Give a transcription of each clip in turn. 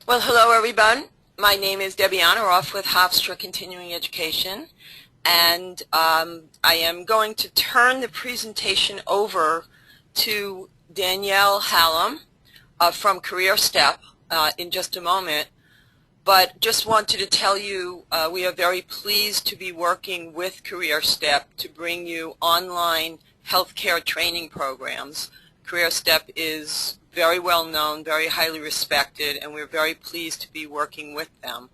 Well, hello everyone. My name is Debbie Honoroff with Hofstra Continuing Education, and I am going to turn the presentation over to Danielle Hallam from Career Step in just a moment. But just wanted to tell you we are very pleased to be working with Career Step to bring you online healthcare training programs. Career Step is very well known, very highly respected, and we're very pleased to be working with them.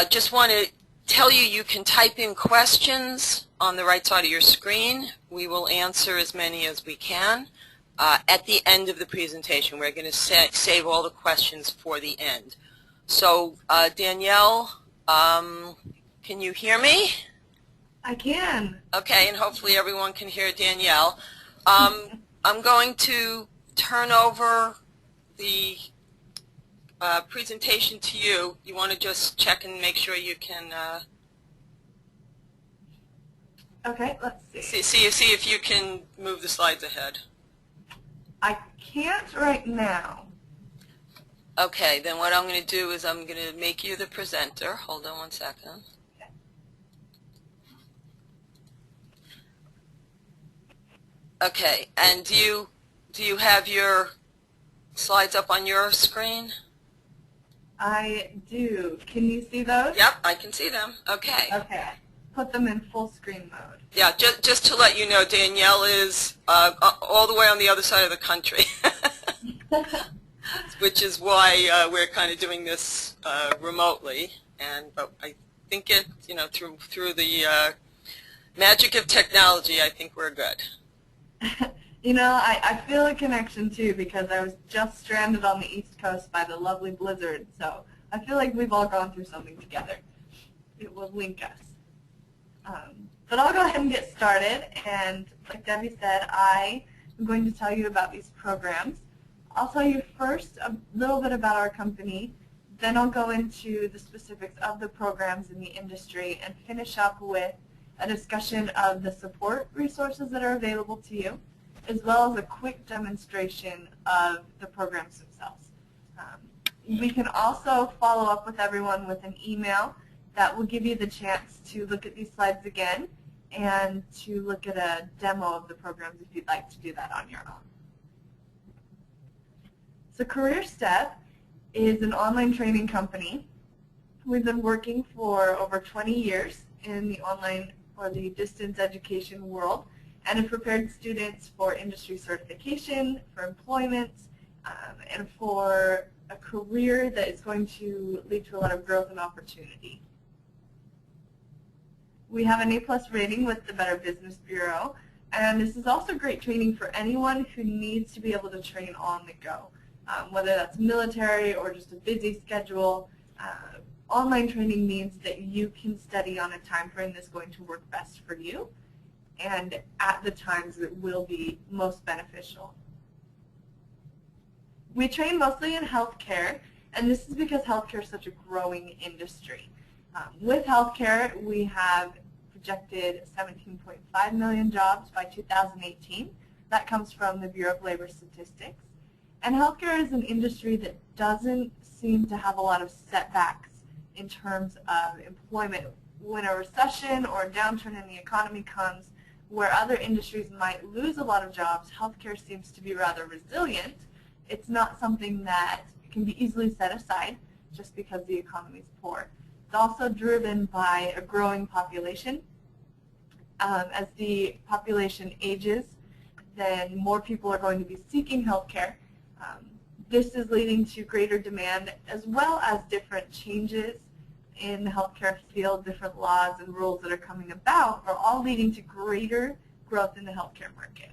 Just want to tell you, you can type in questions on the right side of your screen. We will answer as many as we can. At the end of the presentation, we're going to save all the questions for the end. So, Danielle, can you hear me? I can. Okay, and hopefully everyone can hear Danielle. I'm going to turn over the presentation to you. You want to just check and make sure you can Okay, let's see. see if you can move the slides ahead. I can't right now. Okay, then what I'm going to do is I'm going to make you the presenter. Hold on one second. Okay, and do you have your slides up on your screen? I do. Can you see those? Yep, I can see them. Okay. Okay. Put them in full screen mode. Yeah, just to let you know, Danielle is all the way on the other side of the country, which is why we're kind of doing this remotely. But I think it, through the magic of technology, I think we're good. I feel a connection too because I was just stranded on the East Coast by the lovely blizzard, so I feel like we've all gone through something together. It will link us. But I'll go ahead and get started, and like Debbie said, I am going to tell you about these programs. I'll tell you first a little bit about our company, then I'll go into the specifics of the programs in the industry and finish up with a discussion of the support resources that are available to you, as well as a quick demonstration of the programs themselves. We can also follow up with everyone with an email that will give you the chance to look at these slides again and to look at a demo of the programs if you'd like to do that on your own. So Career Step is an online training company. We've been working for over 20 years in the online or the distance education world, and have prepared students for industry certification, for employment, and for a career that is going to lead to a lot of growth and opportunity. We have an A+ rating with the Better Business Bureau, and this is also great training for anyone who needs to be able to train on the go, whether that's military or just a busy schedule. Online training means that you can study on a time frame that's going to work best for you and at the times that will be most beneficial. We train mostly in healthcare, and this is because healthcare is such a growing industry. With healthcare, we have projected 17.5 million jobs by 2018. That comes from the Bureau of Labor Statistics. And healthcare is an industry that doesn't seem to have a lot of setbacks in terms of employment. When a recession or a downturn in the economy comes, where other industries might lose a lot of jobs, healthcare seems to be rather resilient. It's not something that can be easily set aside just because the economy is poor. It's also driven by a growing population. As the population ages, then more people are going to be seeking healthcare. This is leading to greater demand as well as different changes in the healthcare field, different laws and rules that are coming about are all leading to greater growth in the healthcare market.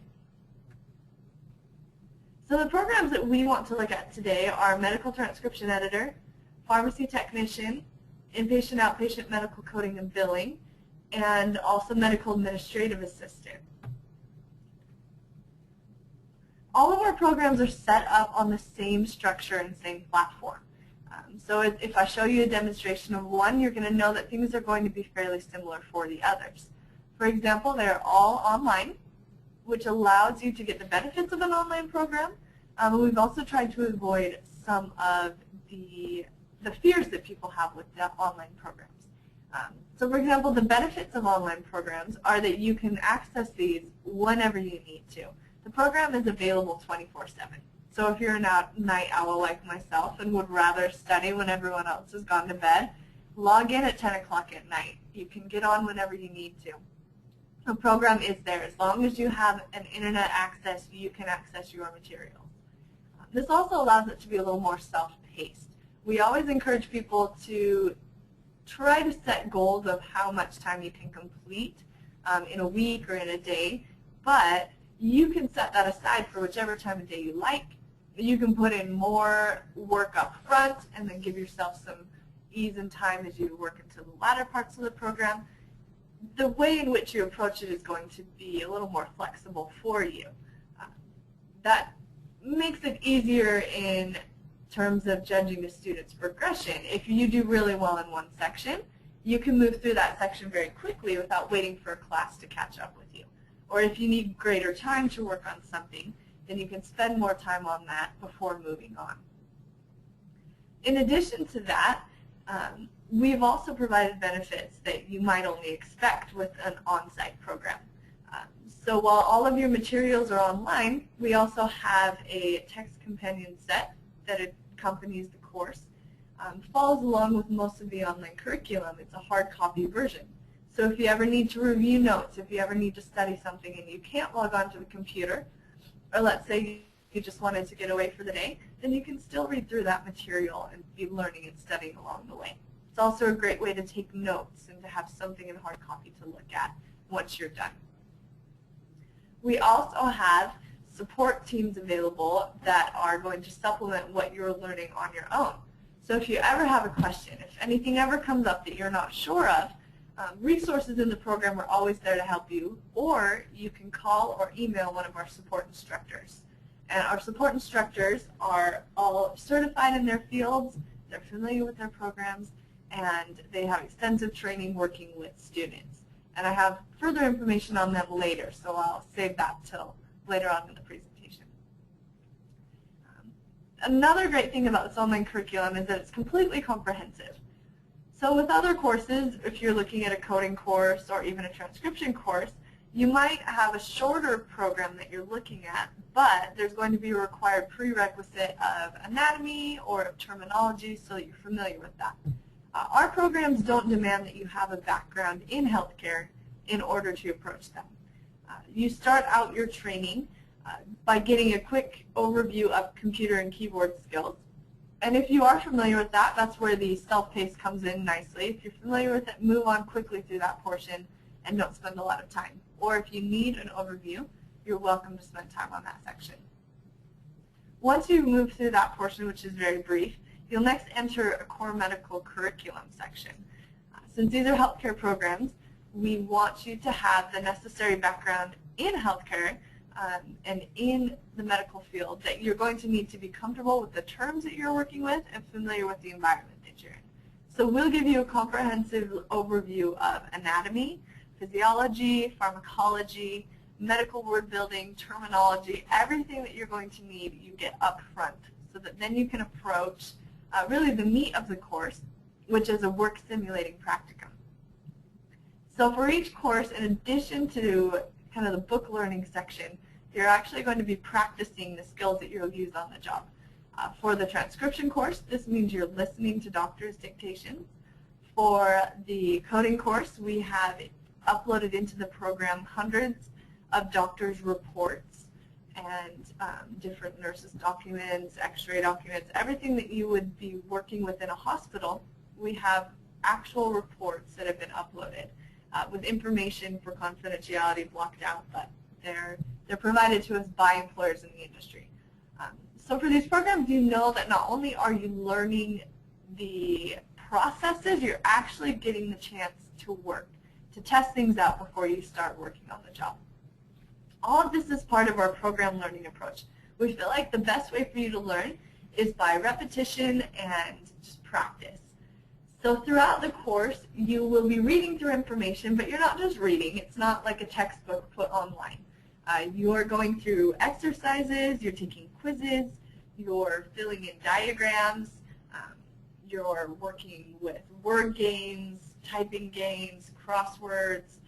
So the programs that we want to look at today are medical transcription editor, pharmacy technician, inpatient outpatient medical coding and billing, and also medical administrative assistant. All of our programs are set up on the same structure and same platform. So if I show you a demonstration of one, you're going to know that things are going to be fairly similar for the others. For example, they're all online, which allows you to get the benefits of an online program, We've also tried to avoid some of the fears that people have with the online programs. So for example, the benefits of online programs are that you can access these whenever you need to. The program is available 24/7. So if you're a night owl like myself and would rather study when everyone else has gone to bed, log in at 10 o'clock at night. You can get on whenever you need to. The program is there. As long as you have an internet access, you can access your materials. This also allows it to be a little more self-paced. We always encourage people to try to set goals of how much time you can complete in a week or in a day, but you can set that aside for whichever time of day you like. You can put in more work up front and then give yourself some ease and time as you work into the latter parts of the program. The way in which you approach it is going to be a little more flexible for you. That makes it easier in terms of judging a student's progression. If you do really well in one section, you can move through that section very quickly without waiting for a class to catch up with you. Or if you need greater time to work on something, then you can spend more time on that before moving on. In addition to that, we've also provided benefits that you might only expect with an on-site program. So while all of your materials are online, we also have a text companion set that accompanies the course. Follows along with most of the online curriculum. It's a hard copy version. So if you ever need to review notes, if you ever need to study something and you can't log on to the computer, or let's say you just wanted to get away for the day, then you can still read through that material and be learning and studying along the way. It's also a great way to take notes and to have something in hard copy to look at once you're done. We also have support teams available that are going to supplement what you're learning on your own. So if you ever have a question, if anything ever comes up that you're not sure of, resources in the program are always there to help you, or you can call or email one of our support instructors. And our support instructors are all certified in their fields, they're familiar with their programs, and they have extensive training working with students. And I have further information on them later, so I'll save that till later on in the presentation. Another great thing about this online curriculum is that it's completely comprehensive. So with other courses, if you're looking at a coding course or even a transcription course, you might have a shorter program that you're looking at, but there's going to be a required prerequisite of anatomy or of terminology so that you're familiar with that. Our programs don't demand that you have a background in healthcare in order to approach them. You start out your training by getting a quick overview of computer and keyboard skills. And if you are familiar with that, that's where the self-paced comes in nicely. If you're familiar with it, move on quickly through that portion and don't spend a lot of time. Or if you need an overview, you're welcome to spend time on that section. Once you move through that portion, which is very brief, you'll next enter a core medical curriculum section. Since these are healthcare programs, we want you to have the necessary background in healthcare and in the medical field that you're going to need to be comfortable with the terms that you're working with and familiar with the environment that you're in. So we'll give you a comprehensive overview of anatomy, physiology, pharmacology, medical word building, terminology, everything that you're going to need you get up front so that then you can approach really the meat of the course, which is a work simulating practicum. So for each course, in addition to kind of the book learning section, you're actually going to be practicing the skills that you'll use on the job. For the transcription course, this means you're listening to doctors' dictations. For the coding course, we have uploaded into the program hundreds of doctors' reports and different nurses' documents, x-ray documents, everything that you would be working with in a hospital. We have actual reports that have been uploaded with information for confidentiality blocked out, but they're provided to us by employers in the industry. So for these programs, you know that not only are you learning the processes, you're actually getting the chance to work, to test things out before you start working on the job. All of this is part of our program learning approach. We feel like the best way for you to learn is by repetition and just practice. So throughout the course, you will be reading through information, but you're not just reading. It's not like a textbook put online. You're going through exercises, you're taking quizzes, you're filling in diagrams, you're working with word games, typing games, crosswords,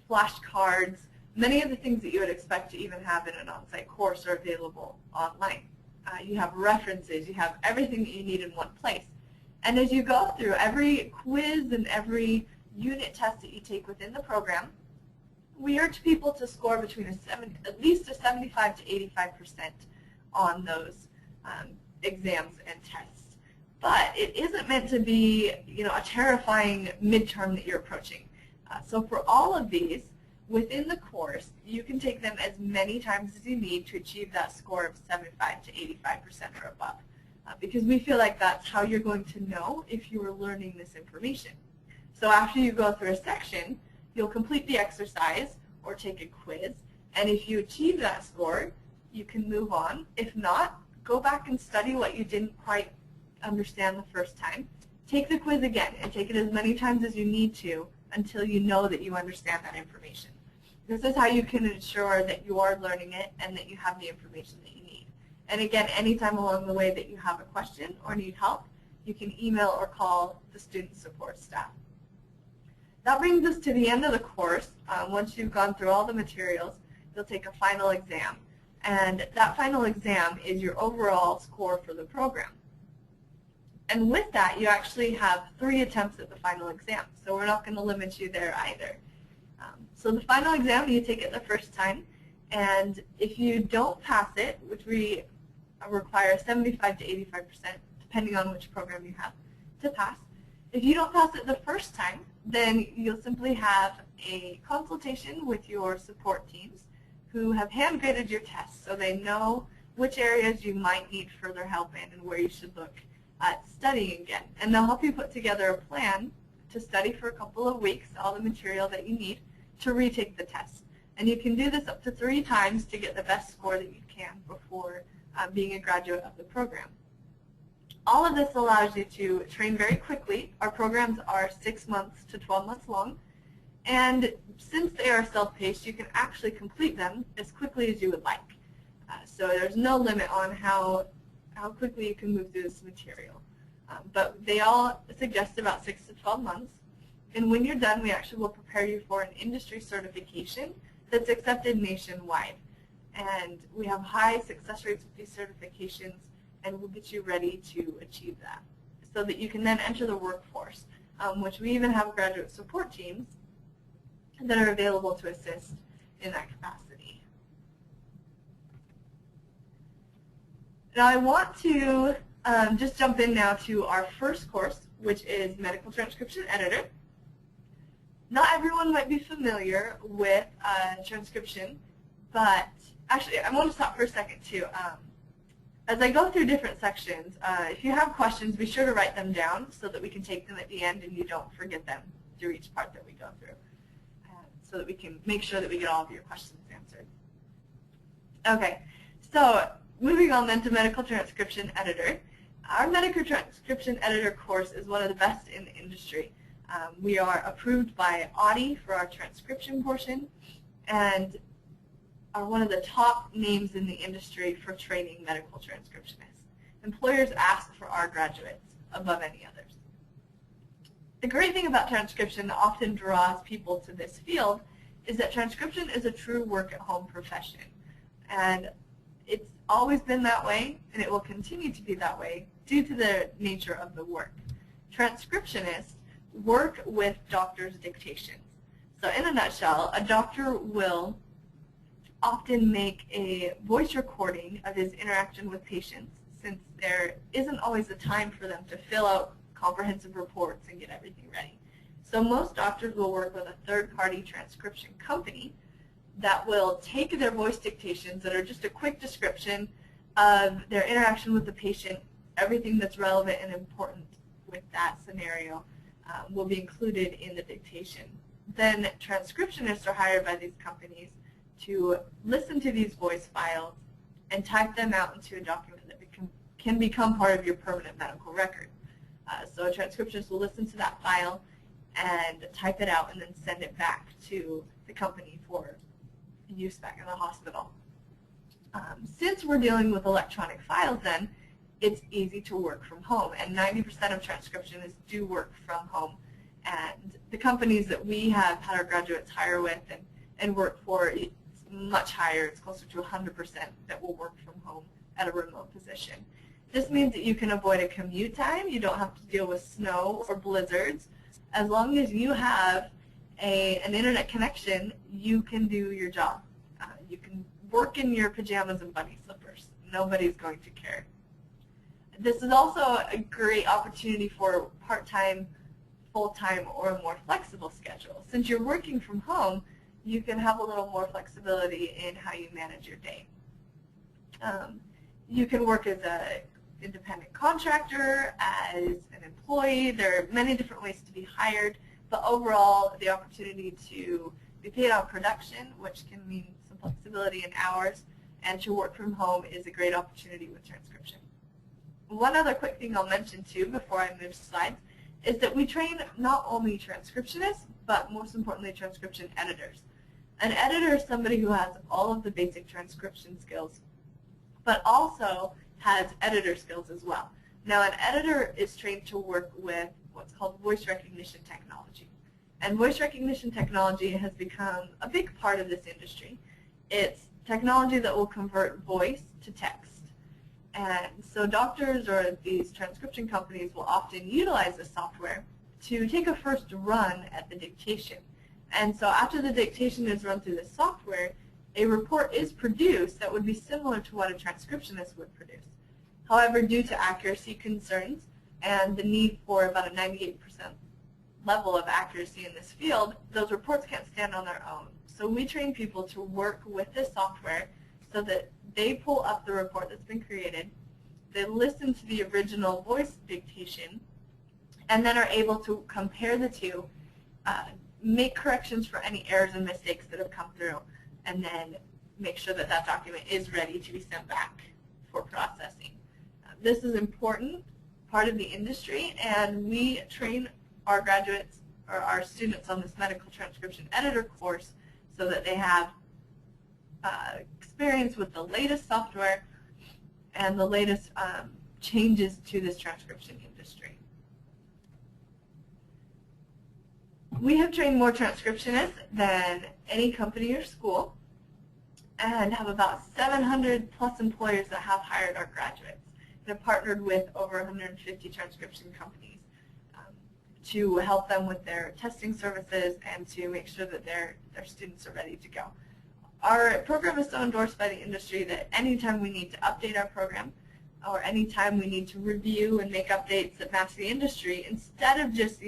flashcards. Many of the things that you would expect to even have in an on-site course are available online. You have references, you have everything that you need in one place. And as you go through every quiz and every unit test that you take within the program, we urge people to score between at least a 75 to 85% on those exams and tests. But it isn't meant to be, a terrifying midterm that you're approaching. So for all of these, within the course, you can take them as many times as you need to achieve that score of 75 to 85% or above. Because we feel like that's how you're going to know if you are learning this information. So after you go through a section, you'll complete the exercise or take a quiz, and if you achieve that score, you can move on. If not, go back and study what you didn't quite understand the first time. Take the quiz again and take it as many times as you need to until you know that you understand that information. This is how you can ensure that you are learning it and that you have the information that you need. And again, anytime along the way that you have a question or need help, you can email or call the student support staff. That brings us to the end of the course. Once you've gone through all the materials, you'll take a final exam. And that final exam is your overall score for the program. And with that, you actually have 3 attempts at the final exam. So we're not going to limit you there either. So the final exam, you take it the first time. And if you don't pass it, which we require 75 to 85%, depending on which program you have to pass, if you don't pass it the first time, then you'll simply have a consultation with your support teams who have hand-graded your tests so they know which areas you might need further help in and where you should look at studying again. And they'll help you put together a plan to study for a couple of weeks, all the material that you need to retake the test. And you can do this up to 3 times to get the best score that you can before being a graduate of the program. All of this allows you to train very quickly. Our programs are 6 months to 12 months long. And since they are self-paced, you can actually complete them as quickly as you would like. So there's no limit on how quickly you can move through this material. But they all suggest about 6 to 12 months. And when you're done, we actually will prepare you for an industry certification that's accepted nationwide. And we have high success rates with these certifications, and we'll get you ready to achieve that so that you can then enter the workforce, which we even have graduate support teams that are available to assist in that capacity. Now I want to just jump in now to our first course, which is Medical Transcription Editor. Not everyone might be familiar with transcription, but actually I want to stop for a second too. As I go through different sections, if you have questions, be sure to write them down so that we can take them at the end and you don't forget them through each part that we go through, so that we can make sure that we get all of your questions answered. Okay, so moving on then to Medical Transcription Editor. Our Medical Transcription Editor course is one of the best in the industry. We are approved by Audi for our transcription portion and are one of the top names in the industry for training medical transcriptionists. Employers ask for our graduates above any others. The great thing about transcription that often draws people to this field is that transcription is a true work-at-home profession. And it's always been that way, and it will continue to be that way due to the nature of the work. Transcriptionists work with doctors' dictations. So in a nutshell, a doctor will often make a voice recording of his interaction with patients, since there isn't always the time for them to fill out comprehensive reports and get everything ready. So most doctors will work with a third-party transcription company that will take their voice dictations that are just a quick description of their interaction with the patient. Everything that's relevant and important with that scenario will be included in the dictation. Then transcriptionists are hired by these companies to listen to these voice files and type them out into a document that can become part of your permanent medical record. So a transcriptionist will listen to that file and type it out and then send it back to the company for use back in the hospital. Since we're dealing with electronic files then, it's easy to work from home, and 90% of transcriptionists do work from home. And the companies that we have had our graduates hire with and work for, it's much higher. It's closer to 100% that will work from home at a remote position. This means that you can avoid a commute time. You don't have to deal with snow or blizzards. As long as you have an internet connection, you can do your job. You can work in your pajamas and bunny slippers. Nobody's going to care. This is also a great opportunity for part-time, full-time, or a more flexible schedule. Since you're working from home, you can have a little more flexibility in how you manage your day. You can work as an independent contractor, as an employee. There are many different ways to be hired, but overall, the opportunity to be paid on production, which can mean some flexibility in hours, and to work from home is a great opportunity with transcription. One other quick thing I'll mention too before I move slides is that we train not only transcriptionists, but most importantly transcription editors. An editor is somebody who has all of the basic transcription skills, but also has editor skills as well. Now an editor is trained to work with what's called voice recognition technology. And voice recognition technology has become a big part of this industry. It's technology that will convert voice to text. And so doctors or these transcription companies will often utilize this software to take a first run at the dictation. And so after the dictation is run through the software, a report is produced that would be similar to what a transcriptionist would produce. However, due to accuracy concerns and the need for about a 98% level of accuracy in this field, those reports can't stand on their own. So we train people to work with this software so that they pull up the report that's been created, they listen to the original voice dictation, and then are able to compare the two, make corrections for any errors and mistakes that have come through, and then make sure that that document is ready to be sent back for processing. This is an important part of the industry, and we train our graduates or our students on this medical transcription editor course so that they have experience with the latest software and the latest changes to this transcription industry. We have trained more transcriptionists than any company or school and have about 700 plus employers that have hired our graduates and have partnered with over 150 transcription companies to help them with their testing services and to make sure that their students are ready to go. Our program is so endorsed by the industry that anytime we need to update our program or anytime we need to review and make updates that match the industry, instead of just,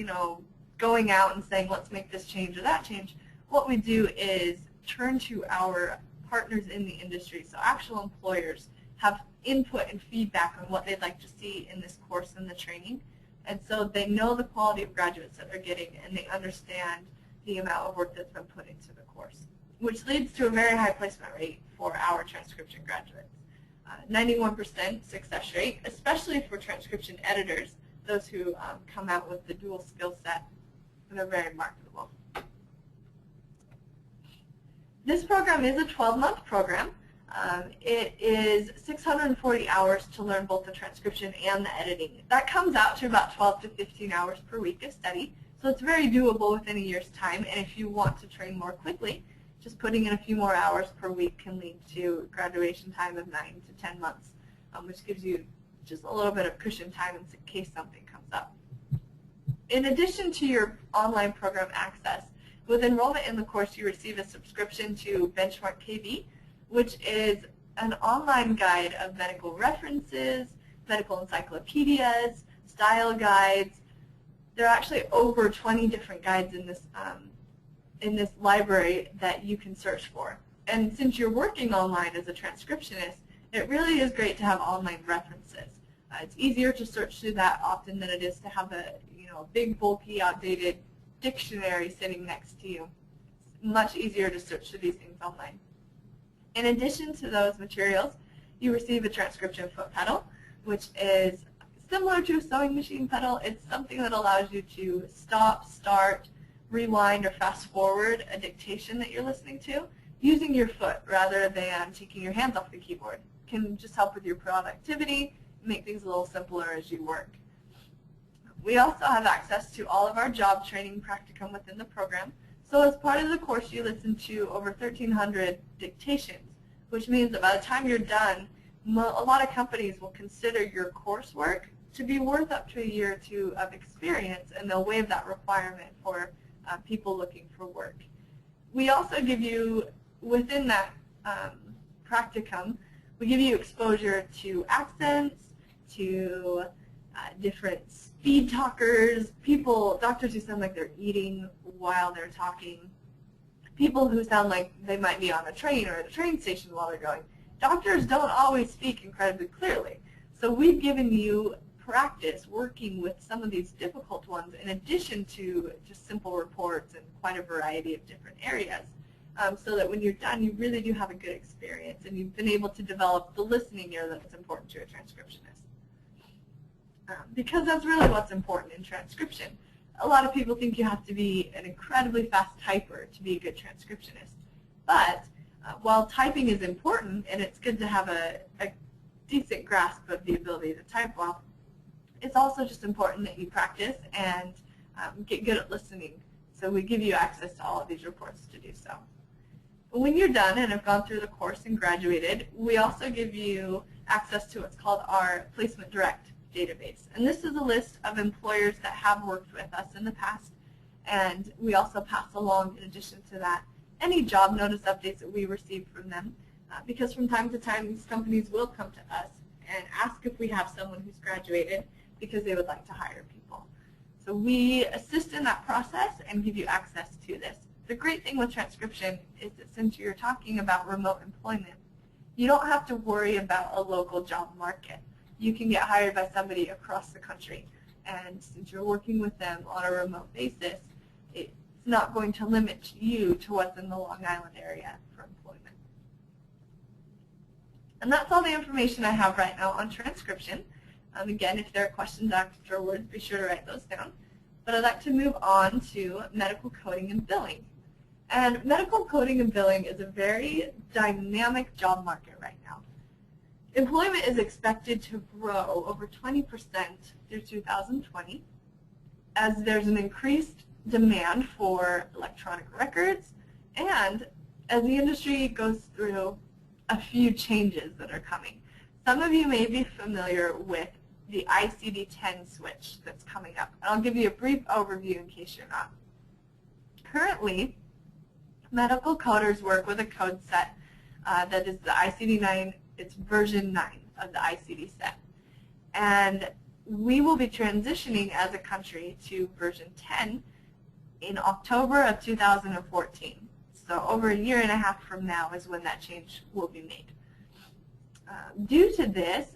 going out and saying, let's make this change or that change, what we do is turn to our partners in the industry, so actual employers have input and feedback on what they'd like to see in this course and the training. And so they know the quality of graduates that they're getting and they understand the amount of work that's been put into the course, which leads to a very high placement rate for our transcription graduates. 91% success rate, especially for transcription editors, those who come out with the dual skill set, and they're very marketable. This program is a 12-month program. It is 640 hours to learn both the transcription and the editing. That comes out to about 12 to 15 hours per week of study, so it's very doable within a year's time, and if you want to train more quickly, just putting in a few more hours per week can lead to graduation time of 9 to 10 months, which gives you just a little bit of cushion time in case something comes up. In addition to your online program access, with enrollment in the course you receive a subscription to Benchmark KV, which is an online guide of medical references, medical encyclopedias, style guides. There are actually over 20 different guides in this library that you can search for. And since you're working online as a transcriptionist, it really is great to have online references. It's easier to search through that often than it is to have a big, bulky, outdated dictionary sitting next to you. It's much easier to search through these things online. In addition to those materials, you receive a transcription foot pedal, which is similar to a sewing machine pedal. It's something that allows you to stop, start, rewind, or fast forward a dictation that you're listening to using your foot rather than taking your hands off the keyboard can just help with your productivity, make things a little simpler as you work. We also have access to all of our job training practicum within the program. So as part of the course, you listen to over 1,300 dictations, which means that by the time you're done, a lot of companies will consider your coursework to be worth up to a year or two of experience, and they'll waive that requirement for people looking for work. We also give you, within that practicum, we give you exposure to accents, to different speed talkers, doctors who sound like they're eating while they're talking, people who sound like they might be on a train or at a train station while they're going. Doctors don't always speak incredibly clearly. So we've given you practice working with some of these difficult ones in addition to just simple reports and quite a variety of different areas, so that when you're done, you really do have a good experience and you've been able to develop the listening ear that's important to a transcriptionist. Because that's really what's important in transcription. A lot of people think you have to be an incredibly fast typer to be a good transcriptionist. But while typing is important and it's good to have a decent grasp of the ability to type well, it's also just important that you practice and get good at listening. So we give you access to all of these reports to do so. When you're done and have gone through the course and graduated, we also give you access to what's called our Placement Direct database. And this is a list of employers that have worked with us in the past. And we also pass along, in addition to that, any job notice updates that we receive from them. Because from time to time, these companies will come to us and ask if we have someone who's graduated because they would like to hire people. So we assist in that process and give you access to this. The great thing with transcription is that since you're talking about remote employment, you don't have to worry about a local job market. You can get hired by somebody across the country. And since you're working with them on a remote basis, it's not going to limit you to what's in the Long Island area for employment. And that's all the information I have right now on transcription. Again, if there are questions afterwards, be sure to write those down. But I'd like to move on to medical coding and billing. And medical coding and billing is a very dynamic job market right now. Employment is expected to grow over 20% through 2020 as there's an increased demand for electronic records and as the industry goes through a few changes that are coming. Some of you may be familiar with the ICD-10 switch that's coming up. And I'll give you a brief overview in case you're not. Currently, medical coders work with a code set that is the ICD-9. It's version 9 of the ICD set. And we will be transitioning as a country to version 10 in October of 2014. So over a year and a half from now is when that change will be made. Due to this,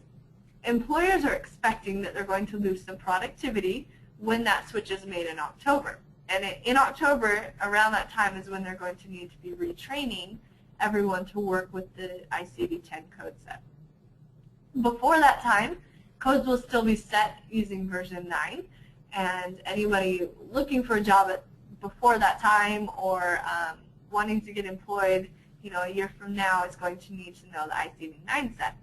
employers are expecting that they're going to lose some productivity when that switch is made in October. And in October, around that time is when they're going to need to be retraining everyone to work with the ICD-10 code set. Before that time, codes will still be set using version 9, and anybody looking for a job before that time or wanting to get employed, a year from now is going to need to know the ICD-9 set.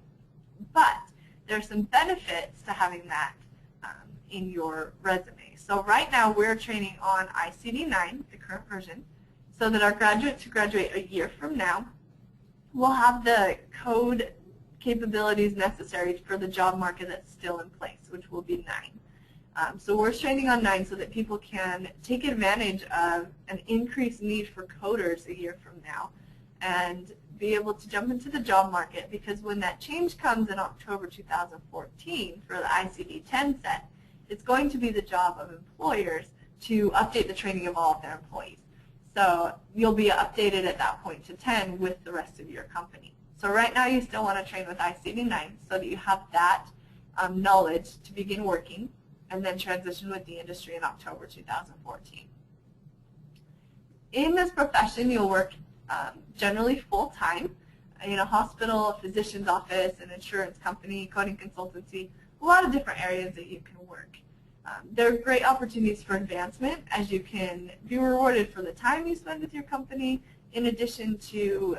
But there's some benefits to having that in your resume. So right now we're training on ICD-9, the current version, so that our graduates who graduate a year from now will have the code capabilities necessary for the job market that's still in place, which will be 9. So we're training on 9 so that people can take advantage of an increased need for coders a year from now and be able to jump into the job market, because when that change comes in October 2014 for the ICD-10 set, it's going to be the job of employers to update the training of all of their employees. So you'll be updated at that point to 10 with the rest of your company. So right now you still want to train with ICD-9 so that you have that knowledge to begin working and then transition with the industry in October 2014. In this profession, you'll work generally full-time in a hospital, a physician's office, an insurance company, coding consultancy, a lot of different areas that you can work. There are great opportunities for advancement as you can be rewarded for the time you spend with your company. in addition to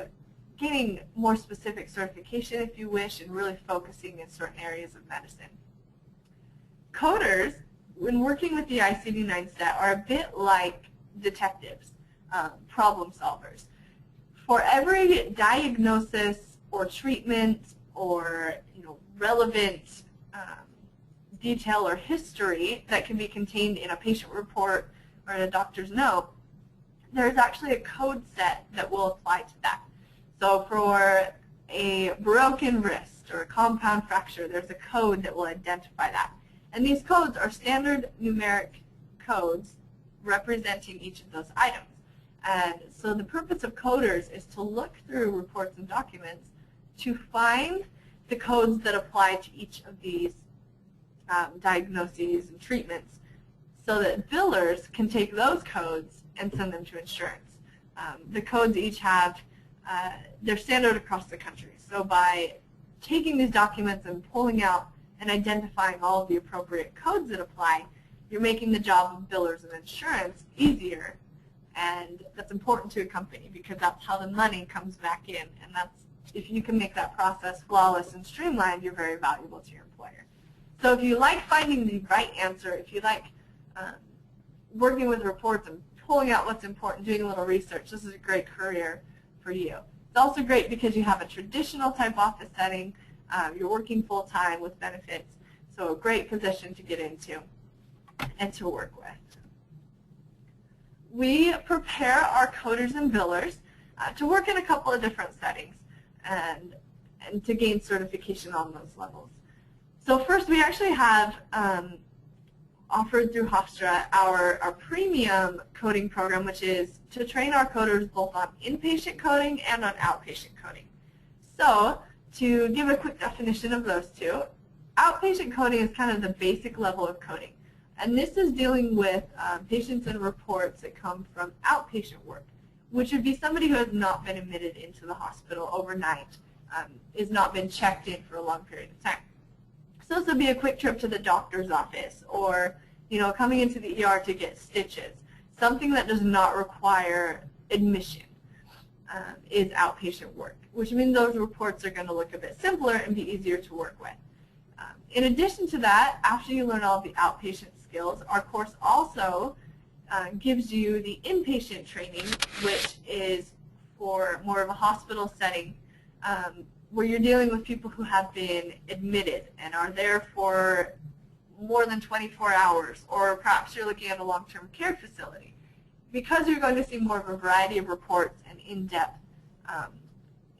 getting more specific certification if you wish and really focusing in certain areas of medicine. Coders, when working with the ICD-9 set, are a bit like detectives, problem solvers. For every diagnosis or treatment or relevant detail or history that can be contained in a patient report or in a doctor's note, there's actually a code set that will apply to that. So for a broken wrist or a compound fracture, there's a code that will identify that. And these codes are standard numeric codes representing each of those items. And so the purpose of coders is to look through reports and documents to find the codes that apply to each of these diagnoses and treatments so that billers can take those codes and send them to insurance. The codes each have, they're standard across the country. So by taking these documents and pulling out and identifying all of the appropriate codes that apply, you're making the job of billers and insurance easier. And that's important to a company because that's how the money comes back in. And that's, if you can make that process flawless and streamlined, you're very valuable to your employer. So if you like finding the right answer, if you like working with reports and pulling out what's important, doing a little research, this is a great career for you. It's also great because you have a traditional type office setting. You're working full-time with benefits, so a great position to get into and to work with. We prepare our coders and billers to work in a couple of different settings and to gain certification on those levels. So first, we actually have offered through Hofstra our premium coding program, which is to train our coders both on inpatient coding and on outpatient coding. So to give a quick definition of those two, outpatient coding is kind of the basic level of coding. And this is dealing with patients and reports that come from outpatient work, which would be somebody who has not been admitted into the hospital overnight, has not been checked in for a long period of time. So this would be a quick trip to the doctor's office or coming into the ER to get stitches. Something that does not require admission is outpatient work, which means those reports are going to look a bit simpler and be easier to work with. In addition to that, after you learn all the outpatient skills, our course also gives you the inpatient training, which is for more of a hospital setting where you're dealing with people who have been admitted and are there for more than 24 hours, or perhaps you're looking at a long-term care facility. Because you're going to see more of a variety of reports and in-depth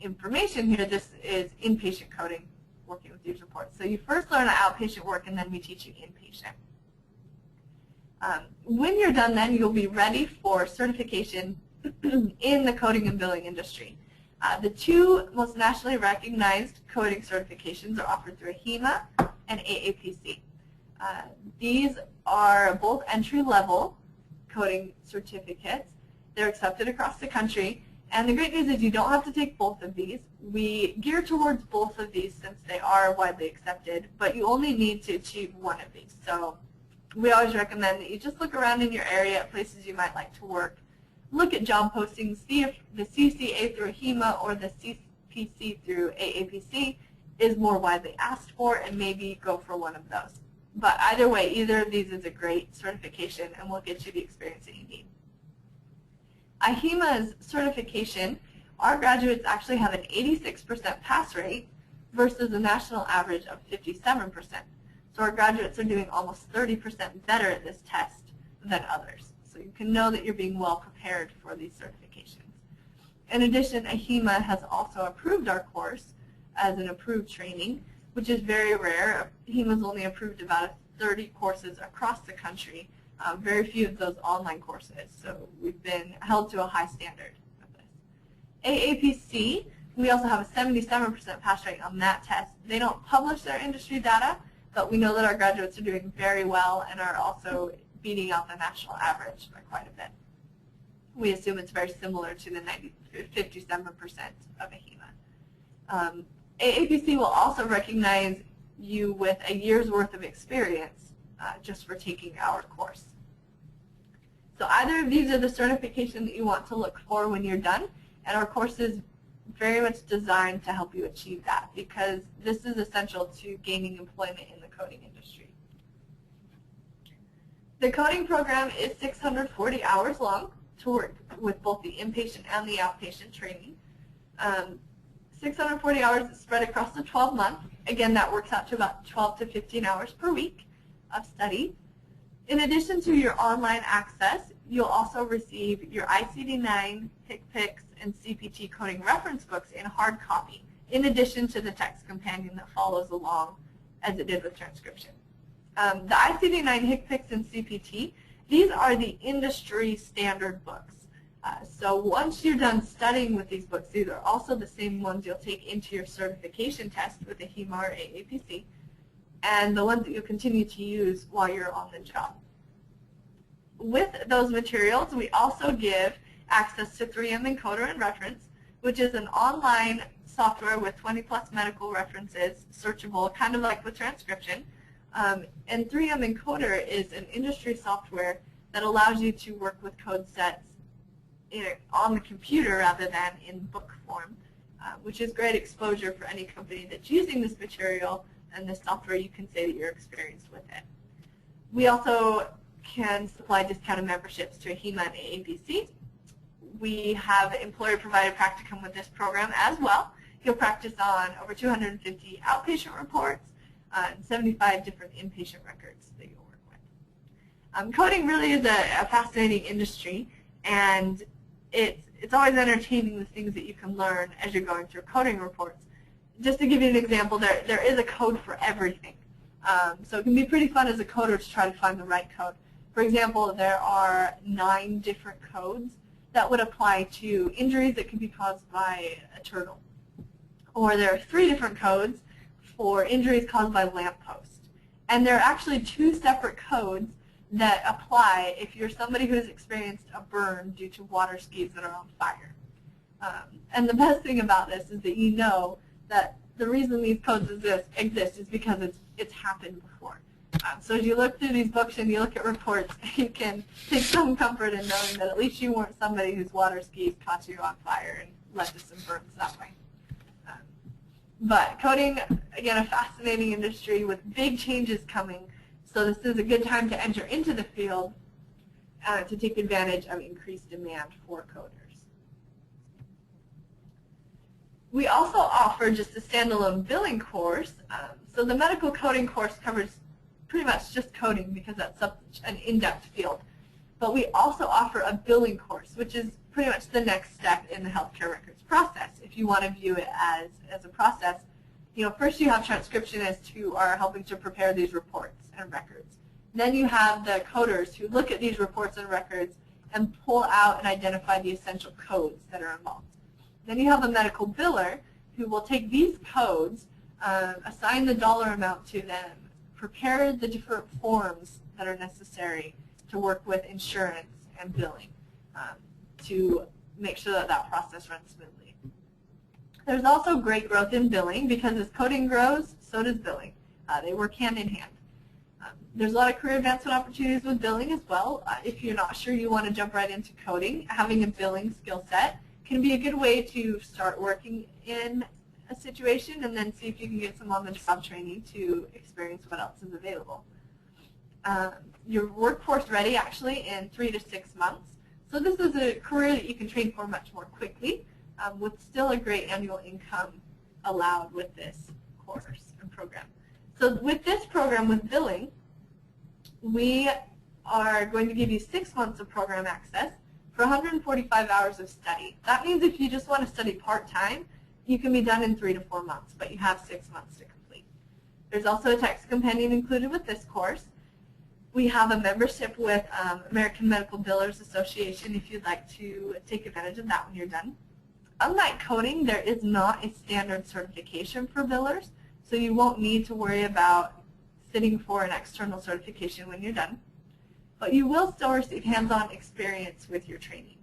information here, this is inpatient coding, working with these reports. So you first learn outpatient work, and then we teach you inpatient. When you're done then, you'll be ready for certification in the coding and billing industry. The two most nationally recognized coding certifications are offered through HEMA and AAPC. These are both entry-level coding certificates. They're accepted across the country. And the great news is you don't have to take both of these. We gear towards both of these since they are widely accepted, but you only need to achieve one of these. So we always recommend that you just look around in your area at places you might like to work. Look at job postings, see if the CCA through HEMA or the CPC through AAPC is more widely asked for, and maybe go for one of those. But either way, either of these is a great certification and will get you the experience that you need. HEMA's certification, our graduates actually have an 86% pass rate versus a national average of 57%. So our graduates are doing almost 30% better at this test than others. So you can know that you're being well prepared for these certifications. In addition, HEMA has also approved our course as an approved training, which is very rare. HEMA's only approved about 30 courses across the country, very few of those online courses. So we've been held to a high standard of this. AAPC, we also have a 77% pass rate on that test. They don't publish their industry data, but we know that our graduates are doing very well and are also beating out the national average by quite a bit. We assume it's very similar to the 57% of HEMA. AAPC will also recognize you with a year's worth of experience just for taking our course. So either of these are the certification that you want to look for when you're done. And our course is very much designed to help you achieve that, because this is essential to gaining employment in the coding industry. The coding program is 640 hours long to work with both the inpatient and the outpatient training. 640 hours is spread across the 12 months. Again, that works out to about 12 to 15 hours per week of study. In addition to your online access, you'll also receive your ICD-9, HCPCS, and CPT coding reference books in hard copy, in addition to the text companion that follows along as it did with transcription. The ICD-9, HCPCS, and CPT, these are the industry standard books. So once you're done studying with these books, these are also the same ones you'll take into your certification test with a HEMA or AAPC, and the ones that you'll continue to use while you're on the job. With those materials, we also give access to 3M Encoder and Reference, which is an online software with 20+ medical references, searchable, kind of like with transcription. And 3M Encoder is an industry software that allows you to work with code sets on the computer rather than in book form, which is great exposure for any company that's using this material and this software. You can say that you're experienced with it. We also can supply discounted memberships to a HEMA and AAPC. We have employer-provided practicum with this program as well. You'll practice on over 250 outpatient reports and 75 different inpatient records that you'll work with. Coding really is a fascinating industry, and it's always entertaining, the things that you can learn as you're going through coding reports. Just to give you an example, there is a code for everything. So it can be pretty fun as a coder to try to find the right code. For example, there are 9 different codes that would apply to injuries that can be caused by a turtle. Or there are 3 different codes for injuries caused by lampposts. And there are actually 2 separate codes that apply if you're somebody who has experienced a burn due to water skis that are on fire. And the best thing about this is that you know that the reason these codes exist is because it's happened before. So as you look through these books and you look at reports, you can take some comfort in knowing that at least you weren't somebody whose water skis caught you on fire and led to some burns that way. But coding, again, a fascinating industry with big changes coming. So this is a good time to enter into the field to take advantage of increased demand for coders. We also offer just a standalone billing course. So the medical coding course covers pretty much just coding because that's such an in-depth field. But we also offer a billing course, which is pretty much the next step in the healthcare records process. If you want to view it as a process, first you have transcriptionists who are helping to prepare these reports and records. Then you have the coders who look at these reports and records and pull out and identify the essential codes that are involved. Then you have a medical biller who will take these codes, assign the dollar amount to them, prepare the different forms that are necessary to work with insurance and billing to make sure that that process runs smoothly. There's also great growth in billing because as coding grows, so does billing. They work hand in hand. There's a lot of career advancement opportunities with billing as well. If you're not sure you want to jump right into coding, having a billing skill set can be a good way to start working in a situation and then see if you can get some on-the-job training to experience what else is available. You're workforce ready actually in 3 to 6 months. So this is a career that you can train for much more quickly with still a great annual income allowed with this course and program. So with this program with billing, we are going to give you 6 months of program access for 145 hours of study. That means if you just want to study part-time, you can be done in 3 to 4 months, but you have 6 months to complete. There's also a text companion included with this course. We have a membership with American Medical Billers Association if you'd like to take advantage of that when you're done. Unlike coding, there is not a standard certification for billers, so you won't need to worry about sitting for an external certification when you're done. But you will still receive hands-on experience with your training.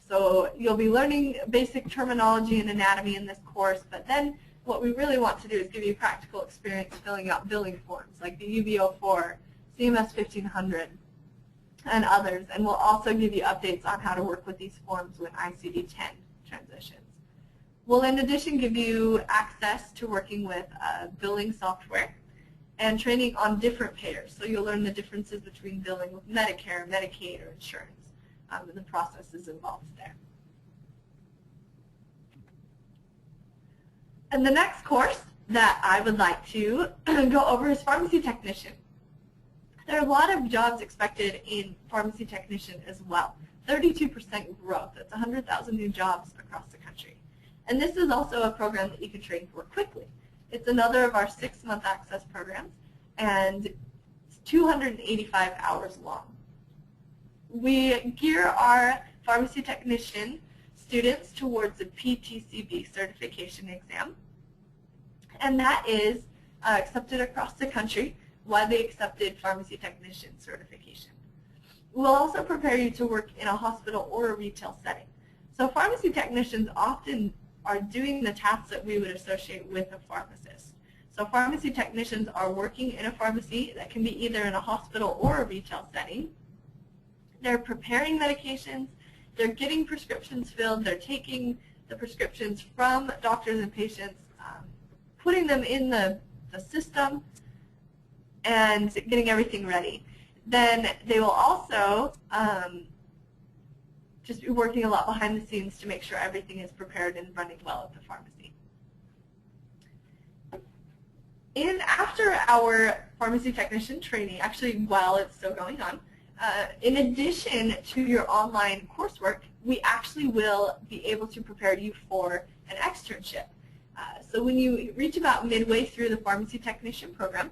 So you'll be learning basic terminology and anatomy in this course, but then what we really want to do is give you practical experience filling out billing forms like the UB04, CMS 1500, and others. And we'll also give you updates on how to work with these forms when ICD-10 transitions. We'll in addition give you access to working with billing software and training on different payers. So you'll learn the differences between billing with Medicare, Medicaid, or insurance, and the processes involved there. And the next course that I would like to go over is pharmacy technician. There are a lot of jobs expected in pharmacy technician as well. 32% growth. That's 100,000 new jobs across the country. And this is also a program that you can train for quickly. It's another of our 6-month access programs, and it's 285 hours long. We gear our pharmacy technician students towards the PTCB certification exam, and that is accepted across the country, widely accepted pharmacy technician certification. We'll also prepare you to work in a hospital or a retail setting. So pharmacy technicians often are doing the tasks that we would associate with a pharmacist. So pharmacy technicians are working in a pharmacy that can be either in a hospital or a retail setting. They're preparing medications, they're getting prescriptions filled, they're taking the prescriptions from doctors and patients, putting them in the system, and getting everything ready. Then they will also just be working a lot behind the scenes to make sure everything is prepared and running well at the pharmacy. After our pharmacy technician training, actually while it's still going on, in addition to your online coursework, we actually will be able to prepare you for an externship. So when you reach about midway through the pharmacy technician program,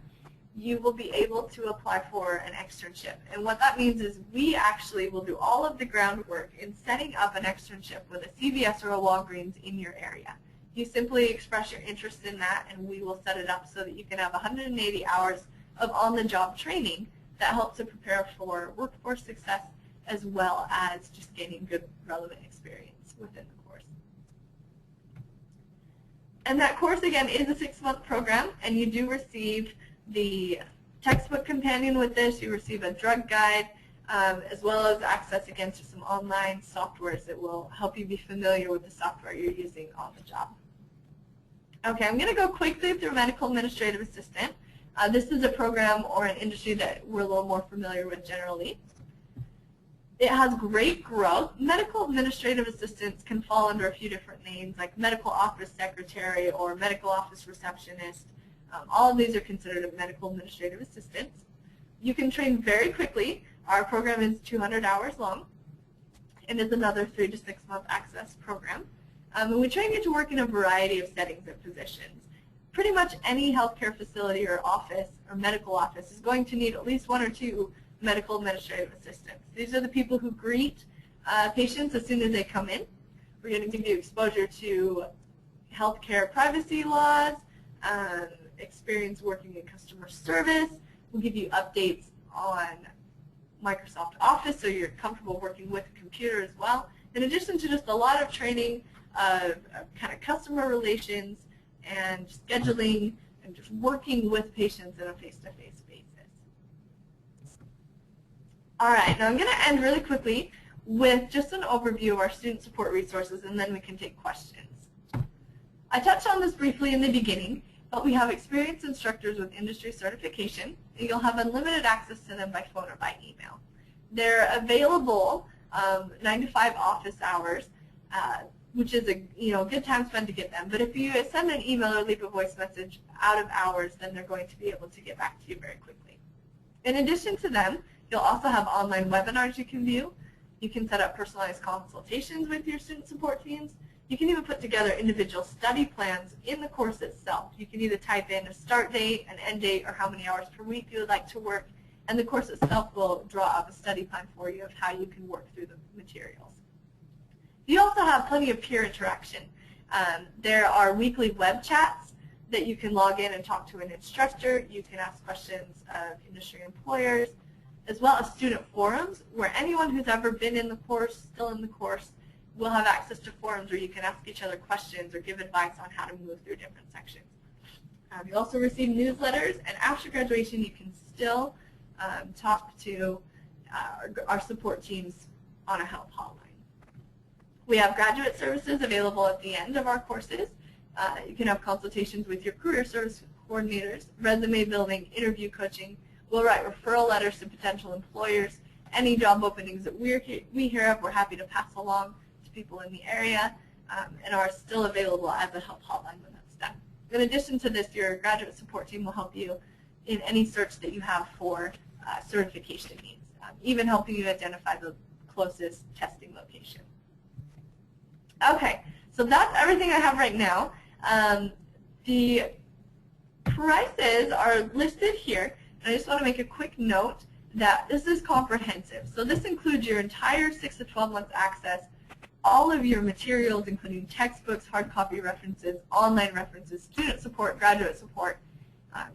you will be able to apply for an externship. And what that means is we actually will do all of the groundwork in setting up an externship with a CVS or a Walgreens in your area. You simply express your interest in that, and we will set it up so that you can have 180 hours of on-the-job training that helps to prepare for workforce success as well as just gaining good relevant experience within the course. And that course, again, is a 6-month program, and you do receive the textbook companion with this. You receive a drug guide, as well as access, again, to some online softwares that will help you be familiar with the software you're using on the job. Okay, I'm going to go quickly through medical administrative assistant. This is a program or an industry that we're a little more familiar with generally. It has great growth. Medical administrative assistants can fall under a few different names, like medical office secretary or medical office receptionist. All of these are considered medical administrative assistants. You can train very quickly. Our program is 200 hours long and is another 3 to 6 month access program. And we train you to work in a variety of settings and positions. Pretty much any healthcare facility or office or medical office is going to need at least 1 or 2 medical administrative assistants. These are the people who greet patients as soon as they come in. We're going to give you exposure to healthcare privacy laws, experience working in customer service. We'll give you updates on Microsoft Office so you're comfortable working with a computer as well, in addition to just a lot of training of kind of customer relations and scheduling and just working with patients in a face-to-face basis. All right, now I'm going to end really quickly with just an overview of our student support resources, and then we can take questions. I touched on this briefly in the beginning, but we have experienced instructors with industry certification, and you'll have unlimited access to them by phone or by email. They're available 9 to 5 office hours, which is a good time spent to get them. But if you send an email or leave a voice message out of hours, then they're going to be able to get back to you very quickly. In addition to them, you'll also have online webinars you can view. You can set up personalized consultations with your student support teams. You can even put together individual study plans in the course itself. You can either type in a start date, an end date, or how many hours per week you would like to work, and the course itself will draw up a study plan for you of how you can work through the materials. You also have plenty of peer interaction. There are weekly web chats that you can log in and talk to an instructor. You can ask questions of industry employers, as well as student forums, where anyone who's ever been in the course, still in the course, will have access to forums where you can ask each other questions or give advice on how to move through different sections. You also receive newsletters, and after graduation you can still talk to our support teams on a help hotline. We have graduate services available at the end of our courses. You can have consultations with your career service coordinators, resume building, interview coaching. We'll write referral letters to potential employers. Any job openings that we hear of, we're happy to pass along to people in the area, and are still available as a help hotline when that's done. In addition to this, your graduate support team will help you in any search that you have for certification needs, even helping you identify the closest testing location. Okay, so that's everything I have right now. The prices are listed here, and I just want to make a quick note that this is comprehensive. So this includes your entire 6 to 12 months access, all of your materials, including textbooks, hard copy references, online references, student support, graduate support,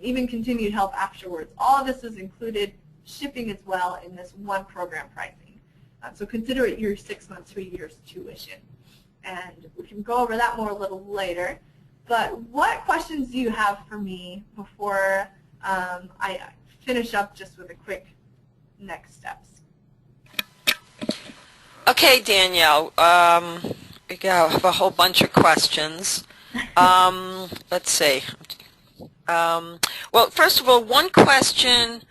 even continued help afterwards. All of this is included, shipping as well, in this one program pricing. So consider it your 6 months, 3 years tuition. And we can go over that more a little later. But what questions do you have for me before I finish up just with a quick next steps? Okay, Danielle, we have a whole bunch of questions. Let's see. Well, first of all, one question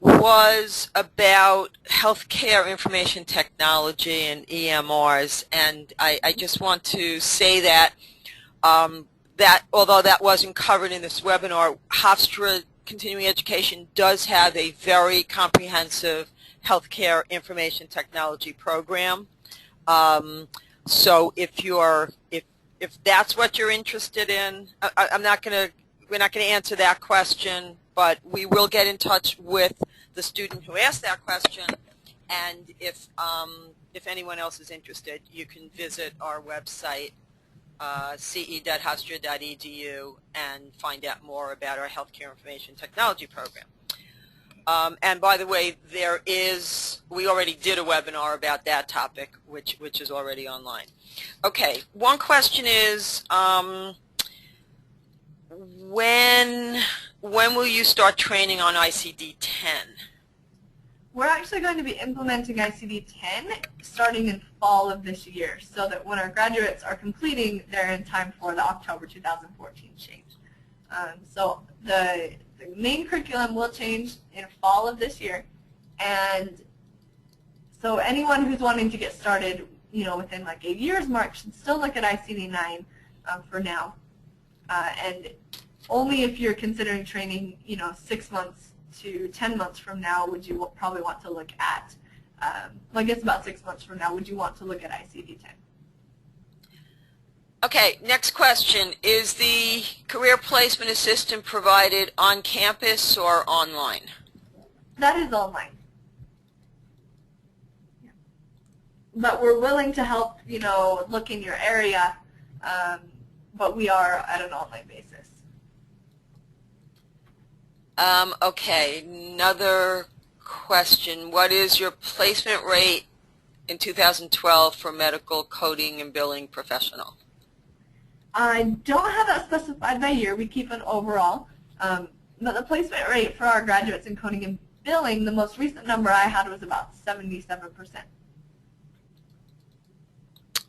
was about healthcare information technology and EMRs, and I just want to say that that although that wasn't covered in this webinar, Hofstra Continuing Education does have a very comprehensive healthcare information technology program. So if that's what you're interested in, we're not going to answer that question, but we will get in touch with the student who asked that question, and if anyone else is interested, you can visit our website, ce.hofstra.edu, and find out more about our healthcare information technology program. And by the way, we already did a webinar about that topic, which is already online. Okay, one question is, when will you start training on ICD-10? We're actually going to be implementing ICD-10 starting in fall of this year, so that when our graduates are completing, they're in time for the October 2014 change. So the main curriculum will change in fall of this year, and so anyone who's wanting to get started, within like a year's mark should still look at ICD-9 for now, and only if you're considering training, 6 months to 10 months from now would you probably want to look at, I guess about 6 months from now would you want to look at ICD-10. Okay, next question. Is the Career Placement Assistant provided on campus or online? That is online. But we're willing to help, look in your area, but we are at an online basis. Okay, another question. What is your placement rate in 2012 for medical coding and billing professional? I don't have that specified by year. We keep an overall. But the placement rate for our graduates in coding and billing, the most recent number I had was about 77%.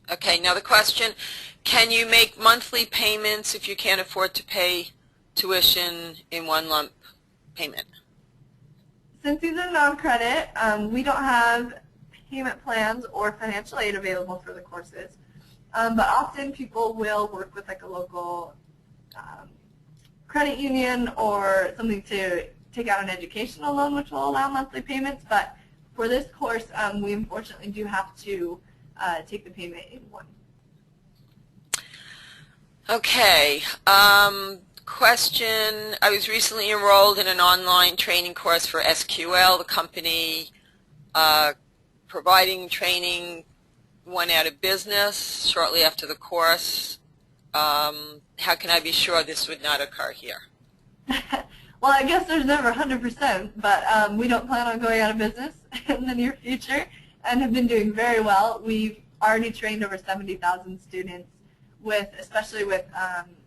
Okay, now the question, can you make monthly payments if you can't afford to pay tuition in one lump payment? Since these are non-credit, we don't have payment plans or financial aid available for the courses. But often people will work with like a local credit union or something to take out an educational loan, which will allow monthly payments. But for this course, we unfortunately do have to take the payment in one. Okay. Question, I was recently enrolled in an online training course for SQL. The company providing training went out of business shortly after the course. How can I be sure this would not occur here? Well, I guess there's never 100%, but we don't plan on going out of business in the near future and have been doing very well. We've already trained over 70,000 students, especially with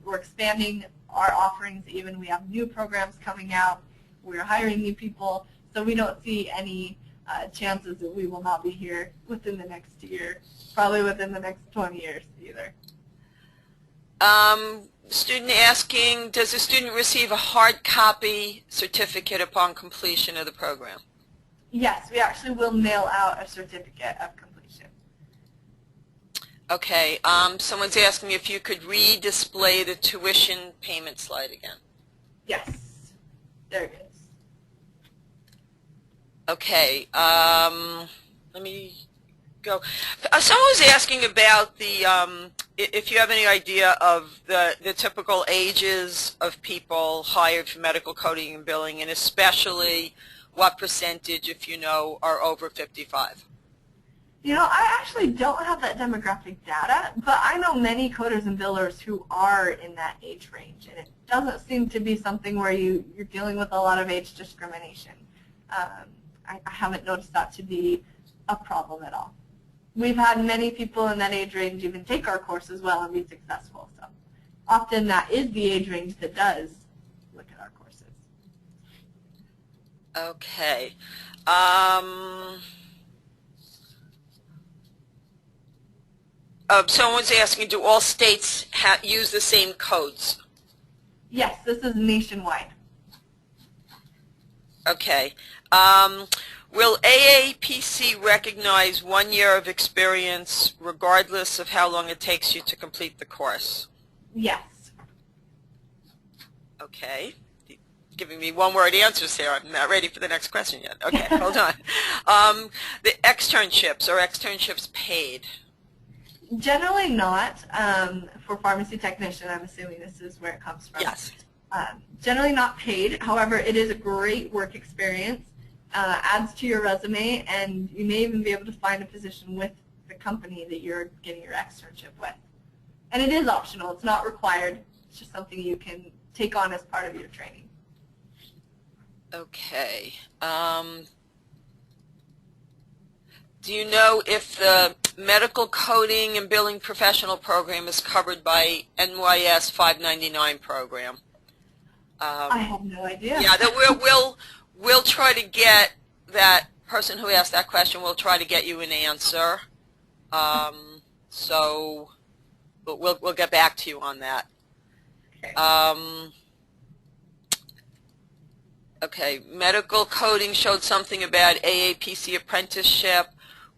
we're expanding our offerings even. We have new programs coming out. We're hiring new people, so we don't see any chances that we will not be here within the next year, probably within the next 20 years either. Student asking, does the student receive a hard copy certificate upon completion of the program? Yes, we actually will mail out a certificate of completion. Okay, someone's asking if you could re-display the tuition payment slide again. Yes, there it is. Okay, let me go. Someone was asking about the, if you have any idea of the typical ages of people hired for medical coding and billing, and especially what percentage, if you know, are over 55. You know, I actually don't have that demographic data, but I know many coders and billers who are in that age range, and it doesn't seem to be something where you're dealing with a lot of age discrimination. I haven't noticed that to be a problem at all. We've had many people in that age range even take our course as well and be successful. So often that is the age range that does look at our courses. Okay. Someone's asking, do all states use the same codes? Yes, this is nationwide. Okay. Will AAPC recognize 1 year of experience regardless of how long it takes you to complete the course? Yes. Okay. Giving me one-word answers here. I'm not ready for the next question yet. Okay, hold on. The externships, are externships paid? Generally not. For pharmacy technician, I'm assuming this is where it comes from. Yes. Generally not paid. However, it is a great work experience. Adds to your resume, and you may even be able to find a position with the company that you're getting your externship with. And it is optional. It's not required. It's just something you can take on as part of your training. Okay. Do you know if the medical coding and billing professional program is covered by NYS 599 program? I have no idea. Yeah, that we'll try to get that person who asked that question. We'll try to get you an answer. So we'll get back to you on that. Okay. Okay. Medical coding showed something about AAPC apprenticeship,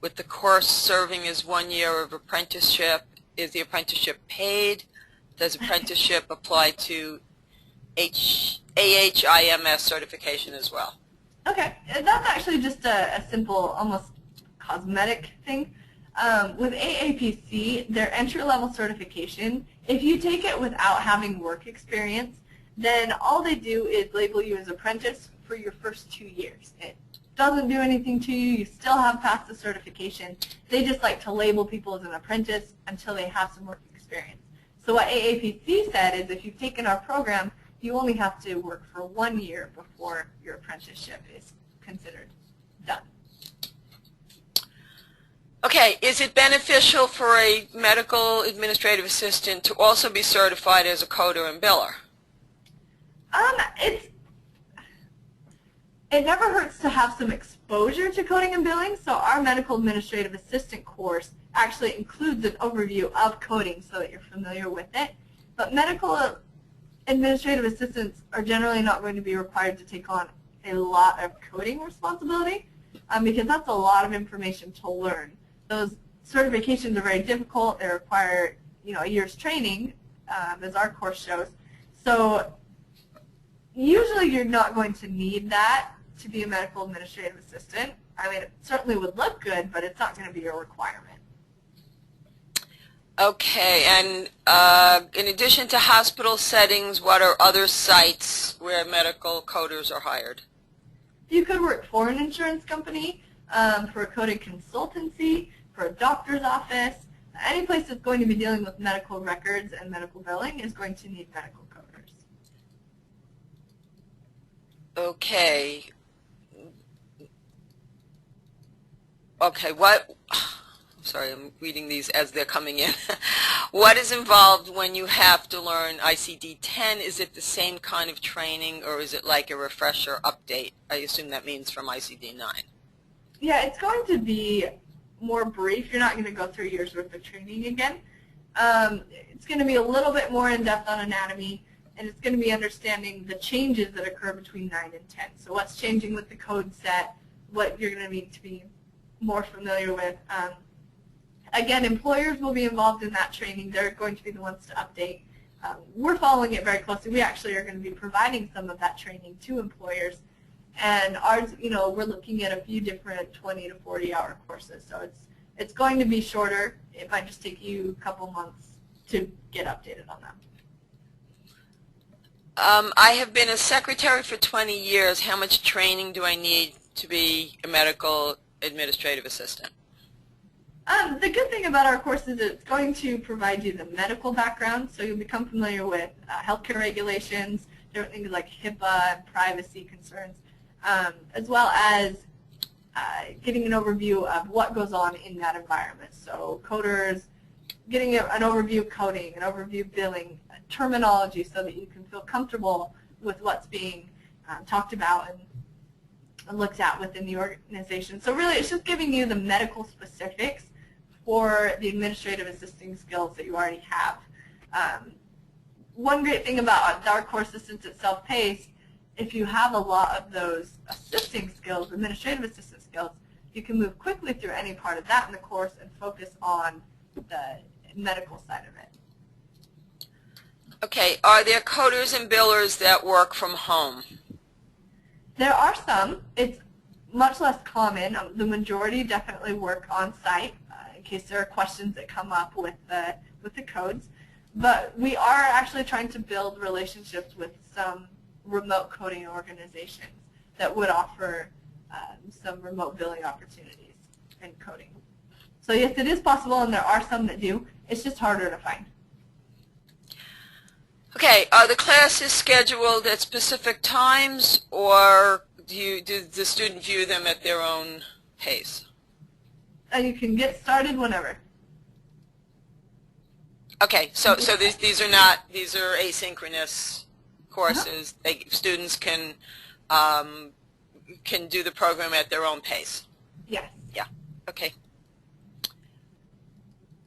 with the course serving as 1 year of apprenticeship. Is the apprenticeship paid? Does apprenticeship apply to AHIMS certification as well? Okay, that's actually just a simple, almost cosmetic thing. With AAPC, their entry-level certification, if you take it without having work experience, then all they do is label you as apprentice for your first 2 years. It doesn't do anything to you. You still have passed the certification. They just like to label people as an apprentice until they have some work experience. So what AAPC said is if you've taken our program, you only have to work for 1 year before your apprenticeship is considered done. Okay, is it beneficial for a medical administrative assistant to also be certified as a coder and biller? It never hurts to have some exposure to coding and billing, so our medical administrative assistant course actually includes an overview of coding so that you're familiar with it. But medical administrative assistants are generally not going to be required to take on a lot of coding responsibility because that's a lot of information to learn. Those certifications are very difficult. They require, a year's training, as our course shows. So usually you're not going to need that to be a medical administrative assistant. I mean, it certainly would look good, but it's not going to be a requirement. Okay, and in addition to hospital settings, what are other sites where medical coders are hired? You could work for an insurance company, for a coding consultancy, for a doctor's office. Any place that's going to be dealing with medical records and medical billing is going to need medical coders. Okay. Okay, I'm sorry, I'm reading these as they're coming in. What is involved when you have to learn ICD-10? Is it the same kind of training, or is it like a refresher update? I assume that means from ICD-9. Yeah, it's going to be more brief. You're not going to go through years worth of training again. It's going to be a little bit more in-depth on anatomy, and it's going to be understanding the changes that occur between 9 and 10. So what's changing with the code set, what you're going to need to be more familiar with. Again, employers will be involved in that training. They're going to be the ones to update. We're following it very closely. We actually are going to be providing some of that training to employers. And ours, we're looking at a few different 20 to 40-hour courses. So it's going to be shorter. It might just take you a couple months to get updated on that. I have been a secretary for 20 years. How much training do I need to be a medical administrative assistant? The good thing about our course is it's going to provide you the medical background, so you'll become familiar with healthcare regulations, different things like HIPAA and privacy concerns, as well as getting an overview of what goes on in that environment. So coders, getting an overview of coding, an overview of billing, terminology so that you can feel comfortable with what's being talked about and looked at within the organization. So really it's just giving you the medical specifics for the administrative assisting skills that you already have. One great thing about our course is since it's self-paced, if you have a lot of those assisting skills, administrative assistant skills, you can move quickly through any part of that in the course and focus on the medical side of it. Okay, are there coders and billers that work from home? There are some. It's much less common. The majority definitely work on site in case there are questions that come up with the codes. But we are actually trying to build relationships with some remote coding organizations that would offer some remote billing opportunities and coding. So yes, it is possible, and there are some that do. It's just harder to find. Okay, are the classes scheduled at specific times, or do the student view them at their own pace? You can get started whenever. Okay, so these are asynchronous courses. Students can do the program at their own pace. Yes. Yeah. Okay.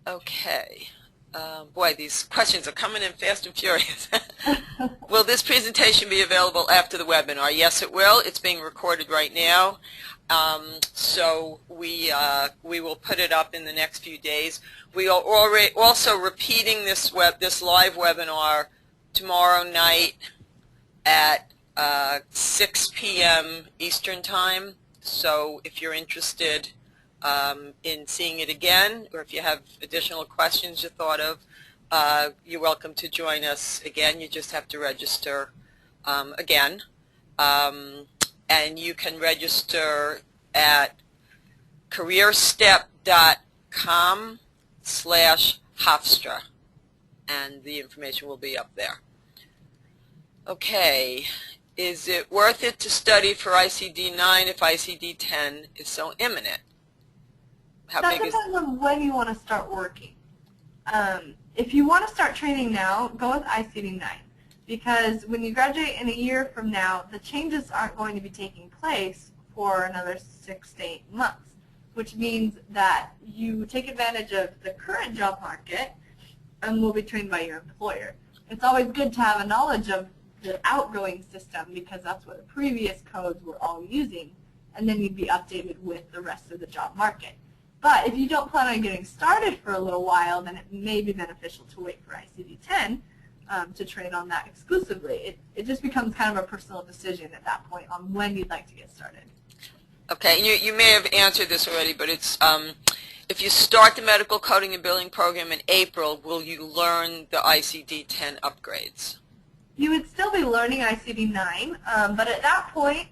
Okay. Boy, these questions are coming in fast and furious. Will this presentation be available after the webinar? Yes, it will. It's being recorded right now. So we will put it up in the next few days. We are already also repeating this live webinar tomorrow night at 6 p.m. Eastern Time. So if you're interested in seeing it again, or if you have additional questions you thought of, you're welcome to join us again. You just have to register again. And you can register at careerstep.com/hofstra, and the information will be up there. Okay, is it worth it to study for ICD-9 if ICD-10 is so imminent? How that big is depends on when you want to start working. If you want to start training now, go with ICD-9. Because when you graduate in a year from now, the changes aren't going to be taking place for another 6 to 8 months, which means that you take advantage of the current job market and will be trained by your employer. It's always good to have a knowledge of the outgoing system because that's what the previous codes were all using, and then you'd be updated with the rest of the job market. But if you don't plan on getting started for a little while, then it may be beneficial to wait for ICD-10 to train on that exclusively. It just becomes kind of a personal decision at that point on when you'd like to get started. Okay, and you may have answered this already, but it's if you start the medical coding and billing program in April, will you learn the ICD-10 upgrades? You would still be learning ICD-9, but at that point,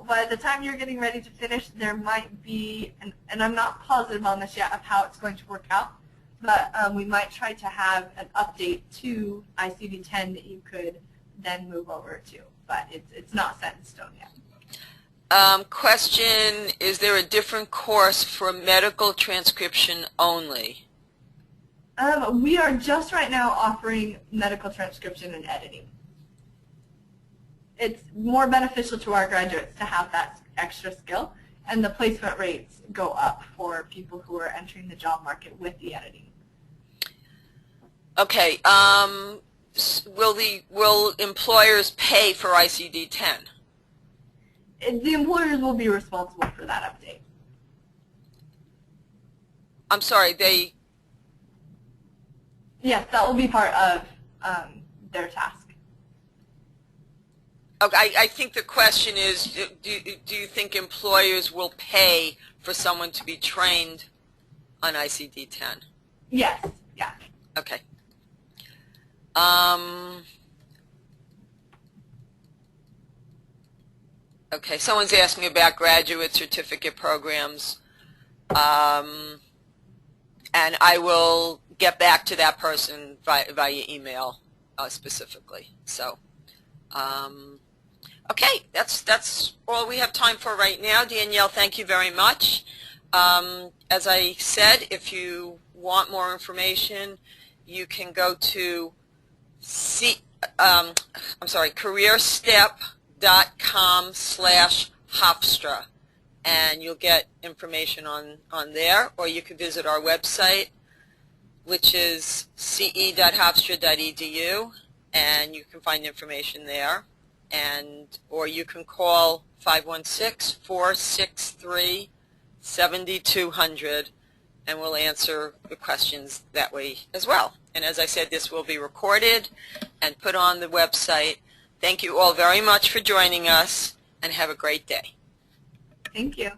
by the time you're getting ready to finish, there might be, and I'm not positive on this yet of how it's going to work out, but we might try to have an update to ICD-10 that you could then move over to, but it's not set in stone yet. Question, is there a different course for medical transcription only? We are just right now offering medical transcription and editing. It's more beneficial to our graduates to have that extra skill. and the placement rates go up for people who are entering the job market with the editing. Okay. Will employers pay for ICD-10? The employers will be responsible for that update. I'm sorry, they... Yes, that will be part of their task. Okay, I think the question is, do you think employers will pay for someone to be trained on ICD-10? Yes, yeah. Okay. Okay, someone's asking about graduate certificate programs, and I will get back to that person via email specifically. So, okay, that's all we have time for right now. Danielle, thank you very much. As I said, if you want more information, you can go to careerstep.com/hofstra, and you'll get information on there, or you can visit our website, which is ce.hofstra.edu, and you can find information there, or you can call 516-463-7200, and we'll answer the questions that way as well. And as I said, this will be recorded and put on the website. Thank you all very much for joining us, and have a great day. Thank you.